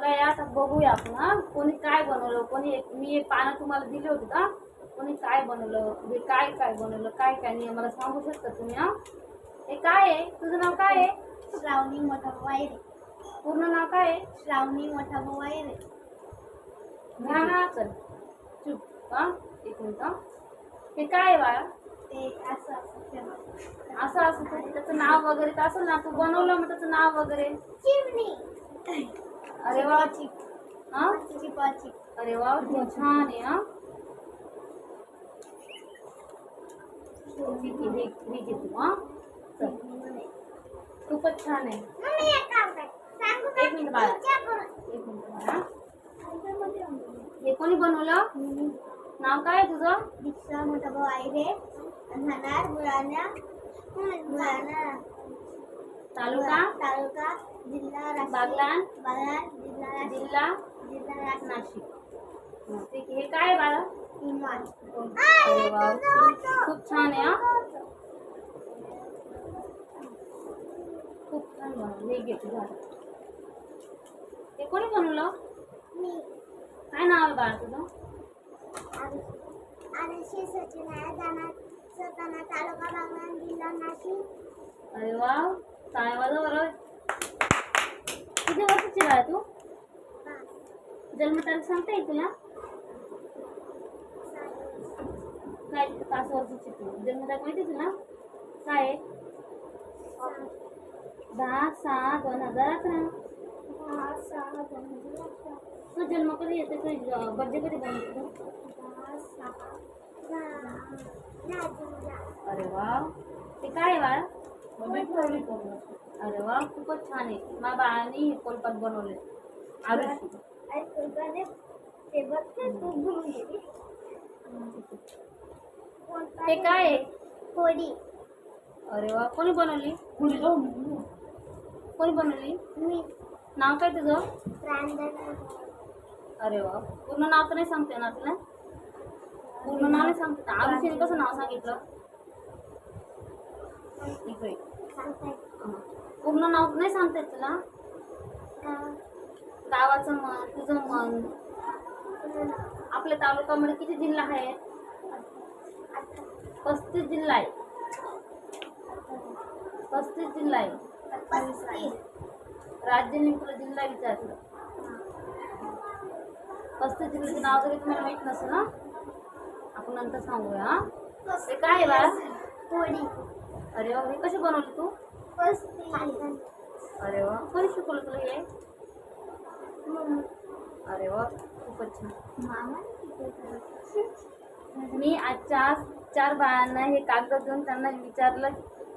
चला या आता बघूया आपण हा कोणी काय बनवलं. मी एक पानं तुम्हाला दिली होती का. कोणी काय बनवलं हे काय काय बनवलं काय काय नाही मला सांगू शकता तुम्ही हा. हे काय आहे तुझं नाव काय आहे. श्रावणी मोठा वायरे. पूर्ण नाव काय आहे. श्रावणी मोठा वायरे. हा चल चुप हा एक मिनिट हा. हे काय आहे बाळा. ते असं असं असं त्याचं नाव वगैरे तर असेल ना तू बनवलं मग त्याचं नाव वगैरे. चिमणी. अरे वा हा चिपाची. अरे वा खूप छान आहे हा. ठीक आहे हे घे तू हा चल खूपच छान आहे. एक मिनिट बाळा एक मिनिट बाळा. हे कोणी बनवलं. नाव काय आहे तुझं. दीक्षा मोठा भाऊ आयरे. राहणार बुलढाणा. तालुका जिल्हा बागलाण जिल्हा जिल्हा नाशिक. ठीक आहे हे काय आहे बाळा. इमान. अरे वा खूप छान आहे हा. खूप छान बनवलं हे घे तुझं. हे कोणी बनवलं. मी काय नाव आहे बाळा तुझं. आरुषी सचिन तालुका बागलाण जिल्हा नाशिक. अरे वा टाळ्या वाजव बरोबर. किती वर्षाची बाळा तू. जन्मतारीख सांगता येईल तुला. काय 5 वर्षाची तू. जन्मतारीख माहिती तुला काय आहे. 10/6/2018. तू जन्म कधी येते तुझी बर्थडे कधी बनवतो. अरे वा ते काय आहे बाळा. अरे वा खूपच छान आहे. माझ्या बाळाने कोलपात बनवले आरुषी. ते काय आहे. होडी. अरे वा कोणी बनवली. कोणी बनवली. मी नाव काय तुझं. प्रांजल. अरे वा पूर्ण नाव तर नाही सांगते ना तुला. पूर्ण नाव नाही सांगते. आरुषीने कसं नाव सांगितलं. इकडे पूर्ण नाव नाही सांगते तुला. गावाचं मन तुझं मन. आपल्या तालुक्यामध्ये किती जिल्हा आहेत. 35 जिल्हा आहे. 35 जिल्हा आहे. राज्य तुला जिल्हा विचारलं. 35 जिल्ह्याचं नाव जरी तुम्हाला माहित नसेल ना आपण नंतर सांगूया हा. ते काय आहे बाळा. होडी. अरे वा हे कशी बनवली तू. अरे वा कोणी शिकवलं तुला हे. अरे वा खूपच छान. मी आजच्या 4 बाळांना हे कागद देऊन त्यांना विचारलं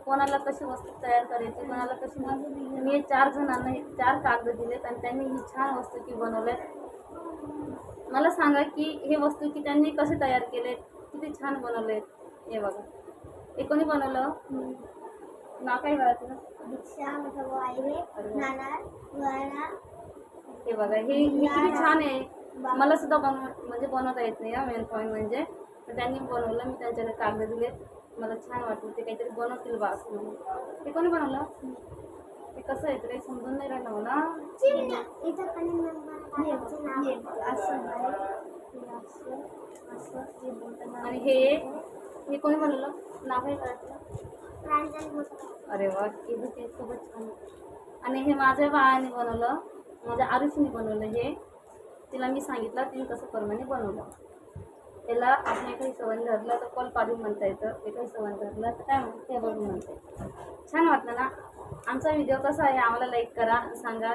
कोणाला कशी वस्तू तयार करायची कोणाला कशी. मी 4 जणांना 4 कागद दिलेत आणि त्यांनी ही छान वस्तू की बनवल्यात. मला सांगा की हे वस्तू की त्यांनी कसे तयार केलेत किती छान बनवलेत. हे बघा हे कोणी बनवलं. नाव काय बघा तुला. दीक्षा मोठा भाऊ आयरे. राहणार हे बघा हे किती छान आहे. मला सुद्धा म्हणजे बनवता येत नाही हा मेन पॉईंट म्हणजे. तर त्यांनी बनवलं मी त्यांच्याकडे कागद दिले मला छान वाटलं ते काहीतरी बनवतील बा असं म्हणून. ते कोणी बनवलं. ते कसं आहे तरी समजून नाही राहिलं मला. आणि हे कोणी बनवलं. नाव काय करायचं. अरे वा ते खूपच छान. आणि हे माझ्या बाळाने बनवलं माझ्या आरुषीने बनवलं. हे तिला मी सांगितलं तिने कसं प्रमाणे बनवलं. त्याला आपण एका हिशोबाने धरलं तर कोलपाडून म्हणता येतं. एका हिशोबाने धरलं तर काय म्हणतं ते बघून म्हणता येतं. छान वाटलं ना. आमचा व्हिडिओ कसा आहे आम्हाला लाईक करा सांगा.